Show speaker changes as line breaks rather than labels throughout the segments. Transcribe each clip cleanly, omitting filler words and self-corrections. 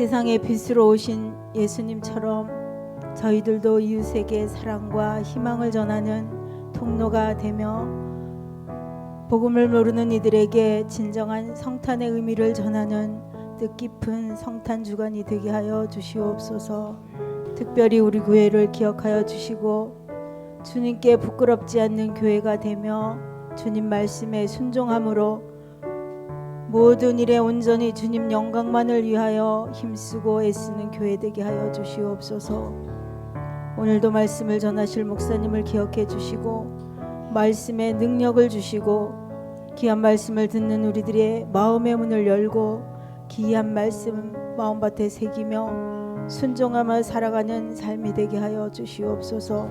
세상의 빛으로 오신 예수님처럼 저희들도 이웃에게 사랑과 희망을 전하는 통로가 되며 복음을 모르는 이들에게 진정한 성탄의 의미를 전하는 뜻깊은 성탄 주간이 되게 하여 주시옵소서. 특별히 우리 교회를 기억하여 주시고 주님께 부끄럽지 않는 교회가 되며 주님 말씀에 순종함으로 모든 일에 온전히 주님 영광만을 위하여 힘쓰고 애쓰는 교회 되게 하여 주시옵소서. 오늘도 말씀을 전하실 목사님을 기억해 주시고 말씀에 능력을 주시고 귀한 말씀을 듣는 우리들의 마음의 문을 열고 귀한 말씀 마음밭에 새기며 순종하며 살아가는 삶이 되게 하여 주시옵소서.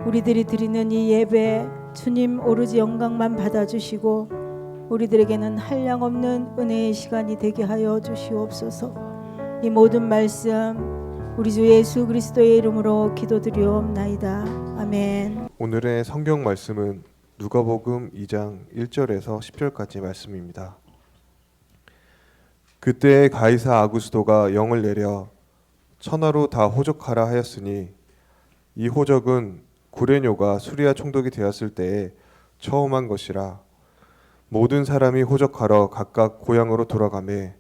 우리들이 드리는 이 예배 주님 오로지 영광만 받아주시고 우리들에게는 한량없는 은혜의 시간이 되게 하여 주시옵소서. 이 모든 말씀 우리 주 예수 그리스도의 이름으로 기도드리옵나이다. 아멘.
오늘의 성경 말씀은 누가복음 2장 1절에서 10절까지 말씀입니다. 그때 가이사 아구스도가 영을 내려 천하로 다 호적하라 하였으니 이 호적은 구레뇨가 수리아 총독이 되었을 때에 처음 한 것이라. 모든 사람이 호적하러 각각 고향으로 돌아가매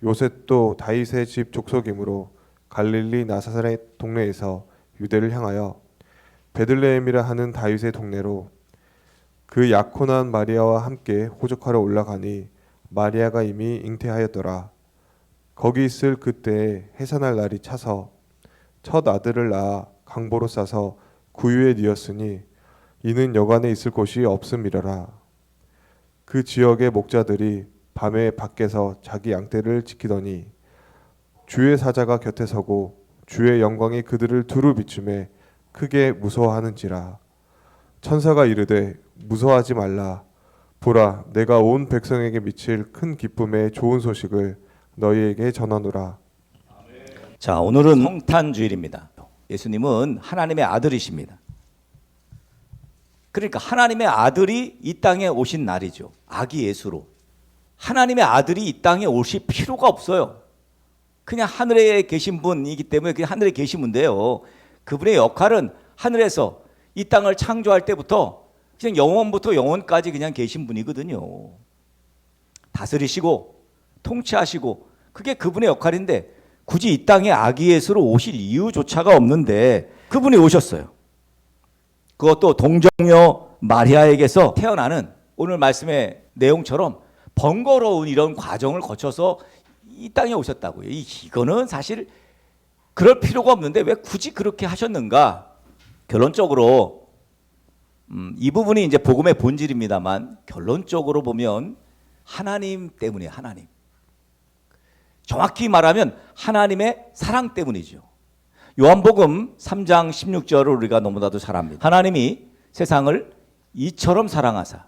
요셉도 다윗의 집 족속이므로 갈릴리 나사렛 동네에서 유대를 향하여 베들레헴이라 하는 다윗의 동네로 그 약혼한 마리아와 함께 호적하러 올라가니 마리아가 이미 잉태하였더라. 거기 있을 그때에 해산할 날이 차서 첫 아들을 낳아 강보로 싸서 구유에 뉘었으니 이는 여관에 있을 곳이 없음이러라. 그 지역의 목자들이 밤에 밖에서 자기 양떼를 지키더니 주의 사자가 곁에 서고 주의 영광이 그들을 두루 비추매 크게 무서워하는지라. 천사가 이르되 무서워하지 말라. 보라, 내가 온 백성에게 미칠 큰 기쁨의 좋은 소식을 너희에게 전하노라.
자, 오늘은 성탄주일입니다. 예수님은 하나님의 아들이십니다. 그러니까 하나님의 아들이 이 땅에 오신 날이죠. 아기 예수로. 하나님의 아들이 이 땅에 오실 필요가 없어요. 그냥 하늘에 계신 분이기 때문에 그냥 하늘에 계신 분인데요. 그분의 역할은 하늘에서 이 땅을 창조할 때부터 그냥 영원부터 영원까지 그냥 계신 분이거든요. 다스리시고 통치하시고 그게 그분의 역할인데 굳이 이 땅에 아기 예수로 오실 이유조차가 없는데 그분이 오셨어요. 그것도 동정녀 마리아에게서 태어나는 오늘 말씀의 내용처럼 번거로운 이런 과정을 거쳐서 이 땅에 오셨다고요. 이거는 사실 그럴 필요가 없는데 왜 굳이 그렇게 하셨는가? 결론적으로 이 부분이 이제 복음의 본질입니다만 결론적으로 보면 하나님 때문이에요. 하나님. 정확히 말하면 하나님의 사랑 때문이죠. 요한복음 3장 16절을 우리가 너무나도 잘 압니다. 하나님이 세상을 이처럼 사랑하사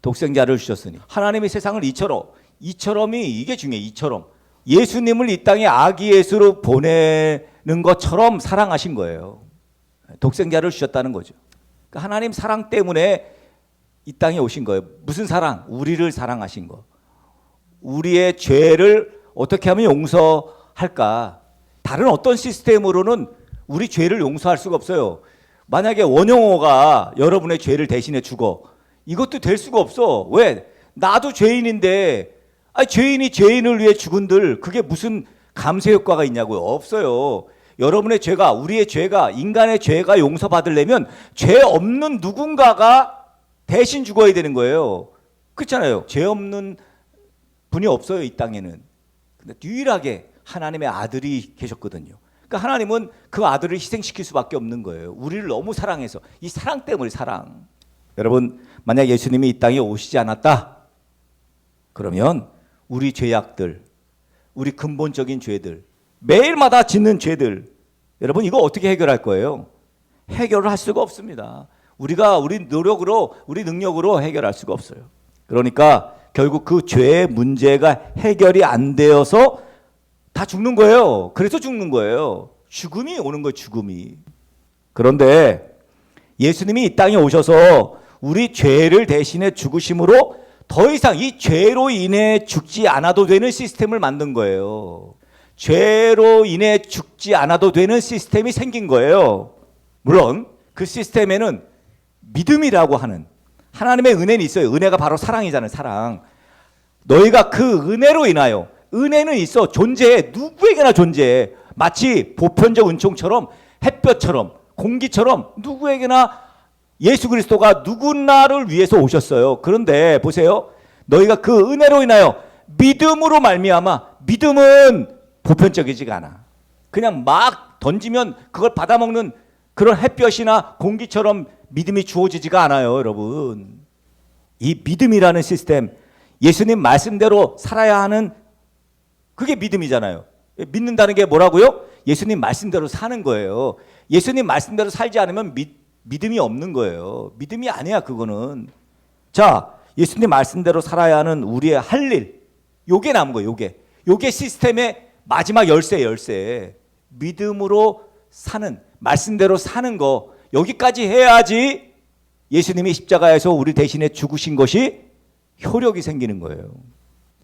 독생자를 주셨으니 하나님이 세상을 이처럼이 이게 중요해요. 이처럼 예수님을 이 땅에 아기 예수로 보내는 것처럼 사랑하신 거예요. 독생자를 주셨다는 거죠. 그러니까 하나님 사랑 때문에 이 땅에 오신 거예요. 무슨 사랑? 우리를 사랑하신 거. 우리의 죄를 어떻게 하면 용서할까? 다른 어떤 시스템으로는 우리 죄를 용서할 수가 없어요. 만약에 원영호가 여러분의 죄를 대신해 죽어. 이것도 될 수가 없어. 왜? 나도 죄인인데 죄인이 죄인을 위해 죽은들 그게 무슨 감세 효과가 있냐고요. 없어요. 여러분의 죄가 우리의 죄가 인간의 죄가 용서받으려면 죄 없는 누군가가 대신 죽어야 되는 거예요. 그렇잖아요. 죄 없는 분이 없어요. 이 땅에는. 근데 유일하게 하나님의 아들이 계셨거든요. 그러니까 하나님은 그 아들을 희생시킬 수밖에 없는 거예요. 우리를 너무 사랑해서. 이 사랑 때문에 사랑. 여러분 만약 예수님이 이 땅에 오시지 않았다 그러면 우리 죄악들, 우리 근본적인 죄들, 매일마다 짓는 죄들 여러분 이거 어떻게 해결할 거예요? 해결을 할 수가 없습니다. 우리가 우리 노력으로 우리 능력으로 해결할 수가 없어요. 그러니까 결국 그 죄의 문제가 해결이 안 되어서 다 죽는 거예요. 그래서 죽는 거예요. 죽음이 오는 거예요. 죽음이. 그런데 예수님이 이 땅에 오셔서 우리 죄를 대신해 죽으심으로 더 이상 이 죄로 인해 죽지 않아도 되는 시스템을 만든 거예요. 죄로 인해 죽지 않아도 되는 시스템이 생긴 거예요. 물론 그 시스템에는 믿음이라고 하는 하나님의 은혜는 있어요. 은혜가 바로 사랑이잖아요. 사랑. 너희가 그 은혜로 인하여, 은혜는 있어. 존재해. 누구에게나 존재해. 마치 보편적 은총처럼, 햇볕처럼, 공기처럼 누구에게나 예수 그리스도가 누구나를 위해서 오셨어요. 그런데 보세요. 너희가 그 은혜로 인하여 믿음으로 말미암아, 믿음은 보편적이지가 않아. 그냥 막 던지면 그걸 받아먹는 그런 햇볕이나 공기처럼 믿음이 주어지지가 않아요, 여러분. 이 믿음이라는 시스템, 예수님 말씀대로 살아야 하는 그게 믿음이잖아요. 믿는다는 게 뭐라고요? 예수님 말씀대로 사는 거예요. 예수님 말씀대로 살지 않으면 믿음이 없는 거예요. 믿음이 아니야, 그거는. 자, 예수님 말씀대로 살아야 하는 우리의 할 일, 요게 남은 거예요, 요게 시스템의 마지막 열쇠. 믿음으로 사는, 말씀대로 사는 거, 여기까지 해야지 예수님이 십자가에서 우리 대신에 죽으신 것이 효력이 생기는 거예요.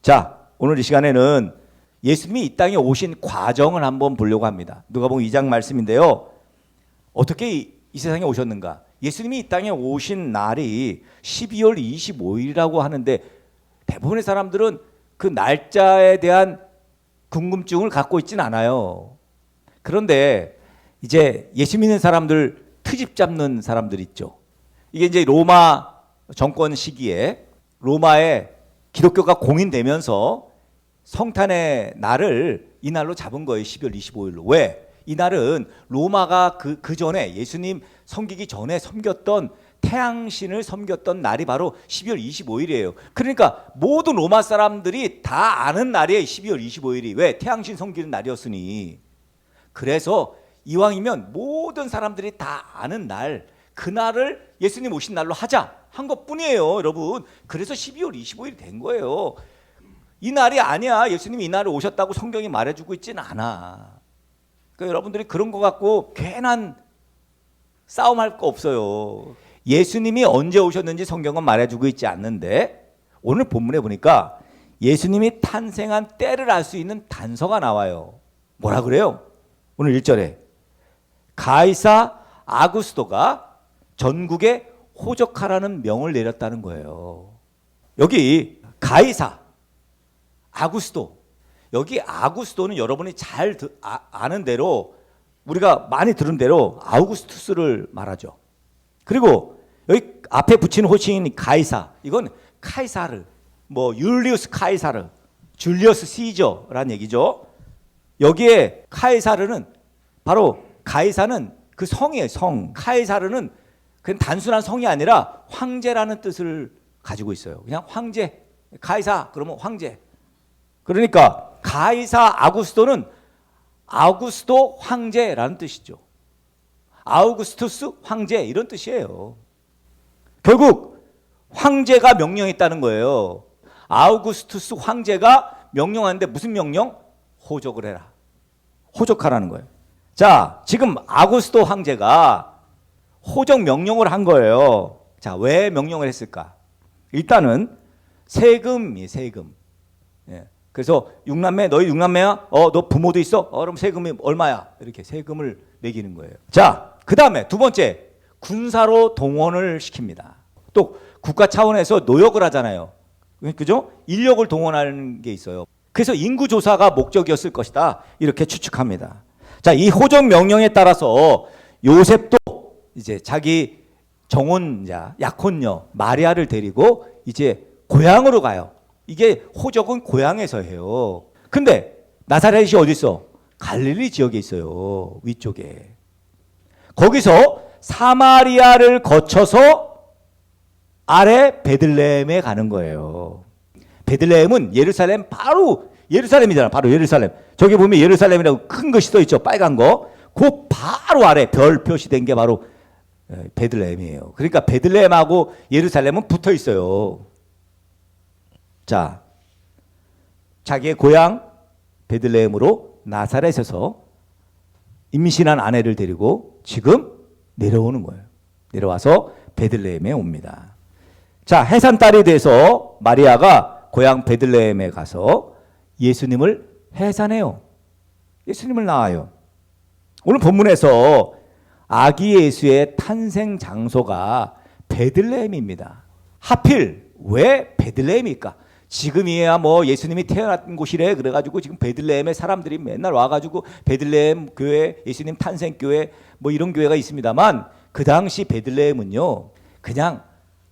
자, 오늘 이 시간에는 예수님이 이 땅에 오신 과정을 한번 보려고 합니다. 누가복음 2장 말씀인데요. 어떻게 이 세상에 오셨는가? 예수님이 이 땅에 오신 날이 12월 25일이라고 하는데 대부분의 사람들은 그 날짜에 대한 궁금증을 갖고 있진 않아요. 그런데 이제 예수 믿는 사람들 트집 잡는 사람들 있죠. 이게 이제 로마 정권 시기에 로마에 기독교가 공인되면서 성탄의 날을 이 날로 잡은 거예요. 12월 25일로. 왜? 이 날은 로마가 그 전에 예수님 섬기기 전에 섬겼던 태양신을 섬겼던 날이 바로 12월 25일이에요. 그러니까 모든 로마 사람들이 다 아는 날이에요. 12월 25일이. 왜? 태양신 섬기는 날이었으니. 그래서 이왕이면 모든 사람들이 다 아는 날, 그 날을 예수님 오신 날로 하자 한 것뿐이에요, 여러분. 그래서 12월 25일이 된 거예요. 이 날이 아니야. 예수님이 이 날에 오셨다고 성경이 말해주고 있지는 않아. 그러니까 여러분들이 그런 거 갖고 괜한 싸움할 거 없어요. 예수님이 언제 오셨는지 성경은 말해주고 있지 않는데 오늘 본문에 보니까 예수님이 탄생한 때를 알 수 있는 단서가 나와요. 뭐라 그래요? 오늘 1절에 가이사 아구스도가 전국에 호적하라는 명을 내렸다는 거예요. 여기 가이사 아구스도, 여기 아구스도는 여러분이 잘 아는 대로, 우리가 많이 들은 대로 아우구스투스를 말하죠. 그리고 여기 앞에 붙인 호칭인 가이사, 이건 카이사르, 뭐 율리우스 카이사르, 줄리어스 시저라는 얘기죠. 여기에 카이사르는 바로, 가이사는 그 성이에요. 성. 카이사르는 그냥 단순한 성이 아니라 황제라는 뜻을 가지고 있어요. 그냥 황제. 가이사 그러면 황제. 그러니까 가이사 아구스도는 아우구스도 황제라는 뜻이죠. 아우구스투스 황제 이런 뜻이에요. 결국 황제가 명령했다는 거예요. 아우구스투스 황제가 명령하는데 무슨 명령? 호적을 해라. 호적하라는 거예요. 자, 지금 아구스도 황제가 호적 명령을 한 거예요. 자, 왜 명령을 했을까? 일단은 세금이 세금. 예. 그래서 육남매, 너희 육남매야? 너 부모도 있어? 그럼 세금이 얼마야? 이렇게 세금을 매기는 거예요. 자, 그 다음에 두 번째, 군사로 동원을 시킵니다. 또 국가 차원에서 노역을 하잖아요. 그죠? 인력을 동원하는 게 있어요. 그래서 인구조사가 목적이었을 것이다. 이렇게 추측합니다. 자, 이 호적 명령에 따라서 요셉도 이제 자기 정혼자, 약혼녀 마리아를 데리고 이제 고향으로 가요. 이게 호적은 고향에서 해요. 근데 나사렛이 어디 있어? 갈릴리 지역에 있어요. 위쪽에. 거기서 사마리아를 거쳐서 아래 베들레헴에 가는 거예요. 베들레헴은 예루살렘, 바로 예루살렘이잖아. 바로 예루살렘. 저기 보면 예루살렘이라고 큰 것이 써 있죠. 빨간 거. 그 바로 아래 별 표시된 게 바로 베들레헴이에요. 그러니까 베들레헴하고 예루살렘은 붙어 있어요. 자, 자기의 고향 베들레헴으로 나사렛에서 임신한 아내를 데리고 지금 내려오는 거예요. 내려와서 베들레헴에 옵니다. 자, 해산달이 돼서 마리아가 고향 베들레헴에 가서 예수님을 해산해요. 예수님을 낳아요. 오늘 본문에서 아기 예수의 탄생 장소가 베들레헴입니다. 하필 왜 베들레헴일까? 지금이야 뭐 예수님이 태어난 곳이래 그래가지고 지금 베들레헴에 사람들이 맨날 와가지고 베들레헴 교회, 예수님 탄생 교회 뭐 이런 교회가 있습니다만 그 당시 베들레헴은요 그냥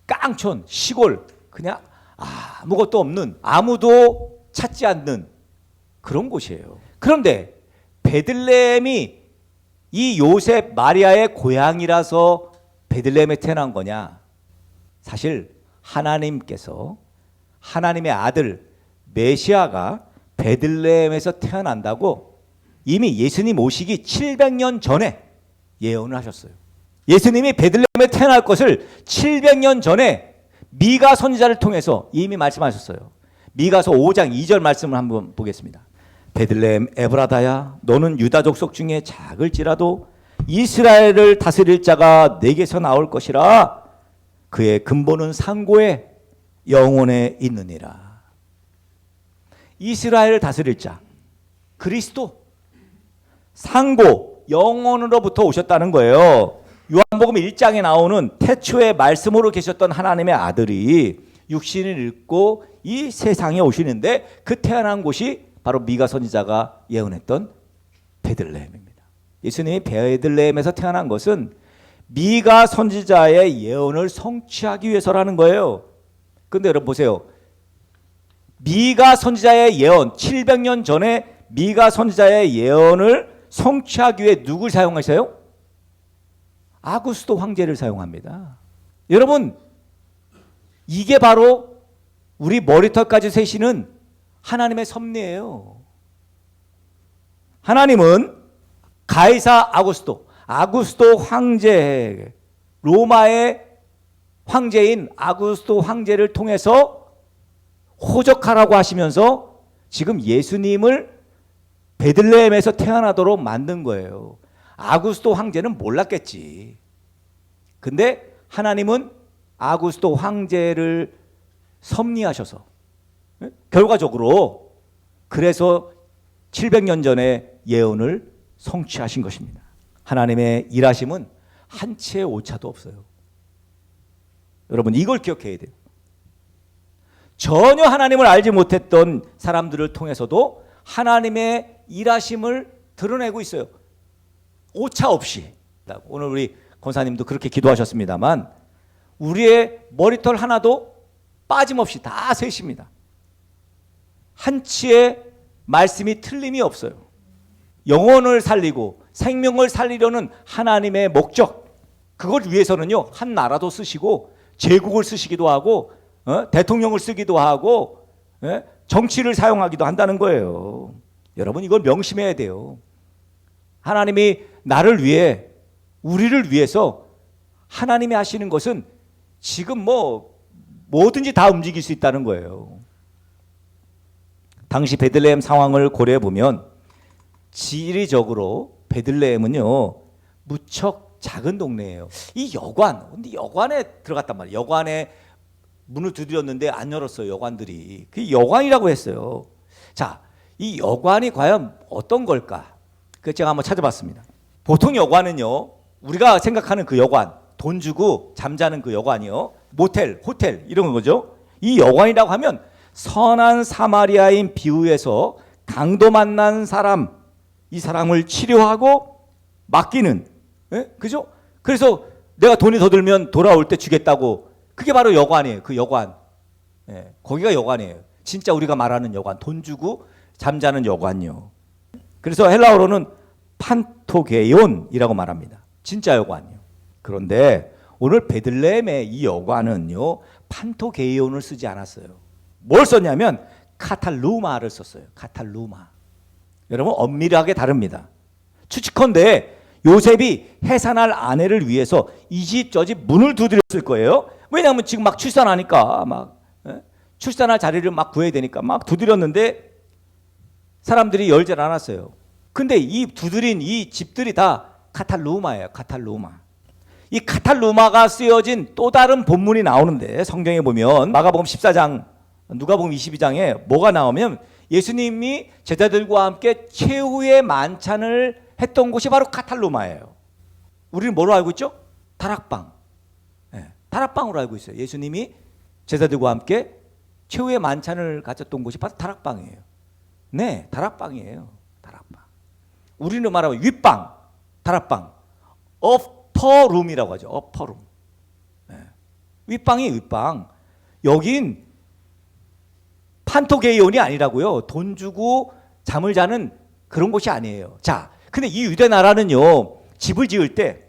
깡촌 시골 그냥 아무것도 없는 아무도 찾지 않는 그런 곳이에요. 그런데 베들레헴이 이 요셉 마리아의 고향이라서 베들레헴에 태어난 거냐? 사실 하나님께서 하나님의 아들 메시아가 베들레헴에서 태어난다고 이미 예수님 오시기 700년 전에 예언을 하셨어요. 예수님이 베들레헴에 태어날 것을 700년 전에 미가 선지자를 통해서 이미 말씀하셨어요. 미가서 5장 2절 말씀을 한번 보겠습니다. 베들레헴 에브라다야 너는 유다 족속 중에 작을지라도 이스라엘을 다스릴 자가 내게서 나올 것이라 그의 근본은 상고에 영원에 있느니라. 이스라엘을 다스릴 자 그리스도 상고 영원으로부터 오셨다는 거예요. 요한복음 1장에 나오는 태초의 말씀으로 계셨던 하나님의 아들이 육신을 입고 이 세상에 오시는데 그 태어난 곳이 바로 미가 선지자가 예언했던 베들레헴입니다. 예수님이 베들레헴에서 태어난 것은 미가 선지자의 예언을 성취하기 위해서라는 거예요. 근데 여러분 보세요. 미가 선지자의 예언 700년 전에 미가 선지자의 예언을 성취하기 위해 누굴 사용하세요? 아구스도 황제를 사용합니다. 여러분 이게 바로 우리 머리털까지 세시는 하나님의 섭리예요. 하나님은 가이사 아구스도 황제 로마의 황제인 아구스도 황제를 통해서 호적하라고 하시면서 지금 예수님을 베들레헴에서 태어나도록 만든 거예요. 아구스도 황제는 몰랐겠지. 근데 하나님은 아구스도 황제를 섭리하셔서 결과적으로 그래서 700년 전에 예언을 성취하신 것입니다. 하나님의 일하심은 한치의 오차도 없어요. 여러분 이걸 기억해야 돼요. 전혀 하나님을 알지 못했던 사람들을 통해서도 하나님의 일하심을 드러내고 있어요. 오차 없이. 오늘 우리 권사님도 그렇게 기도하셨습니다만 우리의 머리털 하나도 빠짐없이 다 세십니다. 한치의 말씀이 틀림이 없어요. 영혼을 살리고 생명을 살리려는 하나님의 목적 그걸 위해서는요 한 나라도 쓰시고 제국을 쓰시기도 하고 대통령을 쓰기도 하고 정치를 사용하기도 한다는 거예요. 여러분 이걸 명심해야 돼요. 하나님이 나를 위해 우리를 위해서 하나님이 하시는 것은 지금 뭐든지 다 움직일 수 있다는 거예요. 당시 베들레헴 상황을 고려해 보면 지리적으로 베들레헴은요 무척 작은 동네예요. 이 여관, 근데 여관에 들어갔단 말이에요. 여관에 문을 두드렸는데 안 열었어요. 여관들이. 그 여관이라고 했어요. 자, 이 여관이 과연 어떤 걸까? 그 제가 한번 찾아봤습니다. 보통 여관은요 우리가 생각하는 그 여관, 돈 주고 잠자는 그 여관이요 모텔, 호텔 이런 거죠. 이 여관이라고 하면 선한 사마리아인 비유에서 강도 만난 사람, 이 사람을 치료하고 맡기는, 그죠? 그래서 내가 돈이 더 들면 돌아올 때 주겠다고. 그게 바로 여관이에요. 그 여관. 거기가 여관이에요. 진짜 우리가 말하는 여관, 돈 주고 잠자는 여관이요. 그래서 헬라어로는 판토게온이라고 말합니다. 진짜 여관이요. 그런데 오늘 베들레헴의 이 여관은요 판토게온을 쓰지 않았어요. 뭘 썼냐면 카탈루마를 썼어요. 카탈루마. 여러분 엄밀하게 다릅니다. 추측컨대 요셉이 해산할 아내를 위해서 이 집 저 집 문을 두드렸을 거예요. 왜냐하면 지금 막 출산하니까 막 출산할 자리를 막 구해야 되니까 막 두드렸는데 사람들이 열질 않았어요. 근데 이 두드린 이 집들이 다 카탈루마예요. 카탈루마. 이 카탈루마가 쓰여진 또 다른 본문이 나오는데 성경에 보면 마가복음 14장, 누가복음 22장에 뭐가 나오면 예수님이 제자들과 함께 최후의 만찬을 했던 곳이 바로 카탈로마예요. 우리는 뭐로 알고 있죠? 다락방. 네, 다락방으로 알고 있어요. 예수님이 제자들과 함께 최후의 만찬을 가졌던 곳이 바로 다락방이에요. 네, 다락방이에요. 다락방. 우리는 말하면 윗방, 다락방, 어퍼룸이라고 하죠. 어퍼룸. 네. 윗방이 윗방. 여긴 판토게이온이 아니라고요. 돈 주고 잠을 자는 그런 곳이 아니에요. 자, 근데 이 유대 나라는요, 집을 지을 때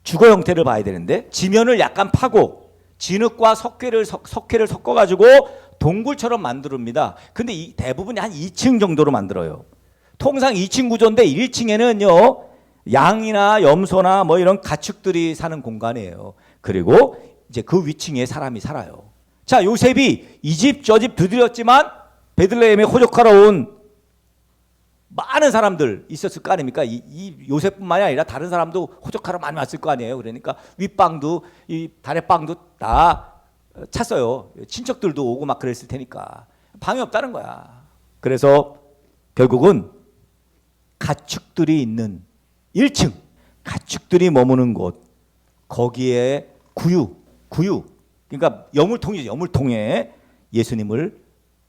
주거 형태를 봐야 되는데 지면을 약간 파고 진흙과 석회를 섞어가지고 동굴처럼 만듭니다. 근데 대부분이 한 2층 정도로 만들어요. 통상 2층 구조인데 1층에는요 양이나 염소나 뭐 이런 가축들이 사는 공간이에요. 그리고 이제 그 위층에 사람이 살아요. 자, 요셉이 이 집 저 집 두드렸지만 베들레헴에 호적하러 온 많은 사람들 있었을 거 아닙니까? 이 요셉뿐만이 아니라 다른 사람도 호적하러 많이 왔을 거 아니에요. 그러니까 윗방도 이 다래방도 다 찼어요. 친척들도 오고 막 그랬을 테니까 방이 없다는 거야. 그래서 결국은 가축들이 있는 1층, 가축들이 머무는 곳, 거기에 구유, 그러니까 여물통이죠. 여물통에 예수님을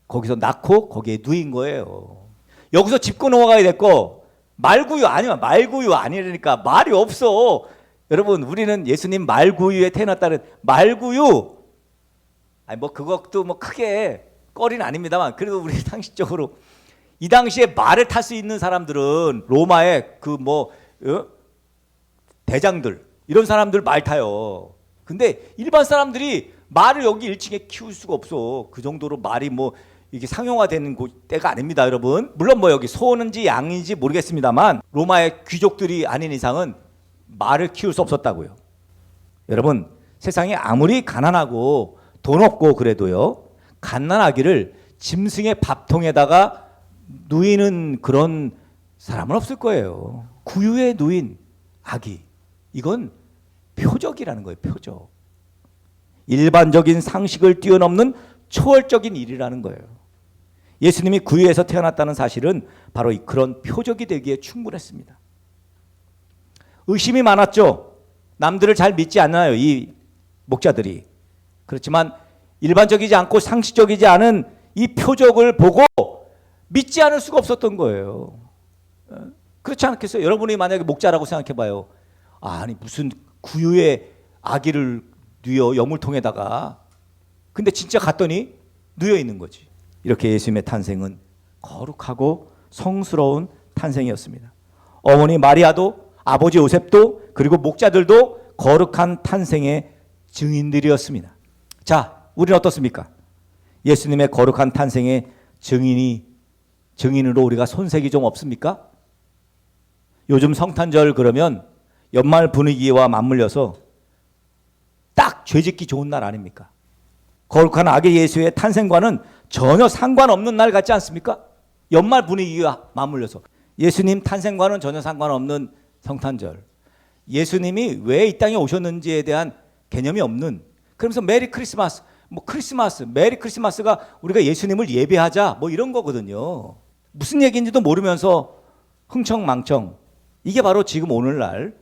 거기서 낳고 거기에 누인 거예요. 여기서 짚고 넘어가야 될 거 말구유 아니라니까 말이 없어. 여러분, 우리는 예수님 말구유에 태어났다는 말구유, 아니 뭐 그것도 뭐 크게 꺼리는 아닙니다만 그래도 우리 상식적으로 이 당시에 말을 탈 수 있는 사람들은 로마의 그 뭐 대장들 이런 사람들 말 타요. 근데 일반 사람들이 말을 여기 1층에 키울 수가 없어. 그 정도로 말이 뭐 이게 상용화되는 때가 아닙니다, 여러분. 물론 뭐 여기 소인지 양인지 모르겠습니다만 로마의 귀족들이 아닌 이상은 말을 키울 수 없었다고요. 여러분, 세상에 아무리 가난하고 돈 없고 그래도요, 갓난아기를 짐승의 밥통에다가 누이는 그런 사람은 없을 거예요. 구유에 누인 아기, 이건 표적이라는 거예요. 표적. 일반적인 상식을 뛰어넘는 초월적인 일이라는 거예요. 예수님이 구유에서 태어났다는 사실은 바로 그런 표적이 되기에 충분했습니다. 의심이 많았죠. 남들을 잘 믿지 않아요, 이 목자들이. 그렇지만 일반적이지 않고 상식적이지 않은 이 표적을 보고 믿지 않을 수가 없었던 거예요. 그렇지 않겠어요? 여러분이 만약에 목자라고 생각해봐요. 아니 무슨 구유에 아기를 누여 여물통에다가. 근데 진짜 갔더니 누여 있는 거지. 이렇게 예수님의 탄생은 거룩하고 성스러운 탄생이었습니다. 어머니 마리아도 아버지 요셉도 그리고 목자들도 거룩한 탄생의 증인들이었습니다. 자, 우리는 어떻습니까? 예수님의 거룩한 탄생의 증인으로 우리가 손색이 좀 없습니까? 요즘 성탄절 그러면 연말 분위기와 맞물려서 딱 죄짓기 좋은 날 아닙니까? 거룩한 아기 예수의 탄생과는 전혀 상관없는 날 같지 않습니까? 연말 분위기와 맞물려서 예수님 탄생과는 전혀 상관없는 성탄절, 예수님이 왜 이 땅에 오셨는지에 대한 개념이 없는, 그러면서 메리 크리스마스, 뭐 크리스마스, 메리 크리스마스가 우리가 예수님을 예배하자 뭐 이런 거거든요. 무슨 얘기인지도 모르면서 흥청망청, 이게 바로 지금 오늘날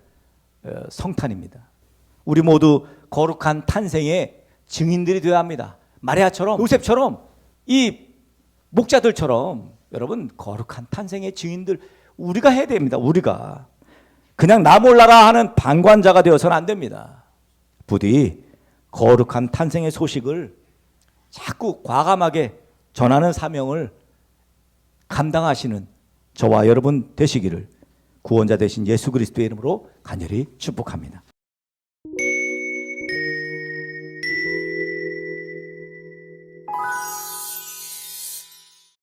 성탄입니다. 우리 모두 거룩한 탄생의 증인들이 되어야 합니다. 마리아처럼, 요셉처럼, 이 목자들처럼 여러분 거룩한 탄생의 증인들 우리가 해야 됩니다. 우리가 그냥 나 몰라라 하는 방관자가 되어서는 안 됩니다. 부디 거룩한 탄생의 소식을 자꾸 과감하게 전하는 사명을 감당하시는 저와 여러분 되시기를 구원자 되신 예수 그리스도의 이름으로 간절히 축복합니다.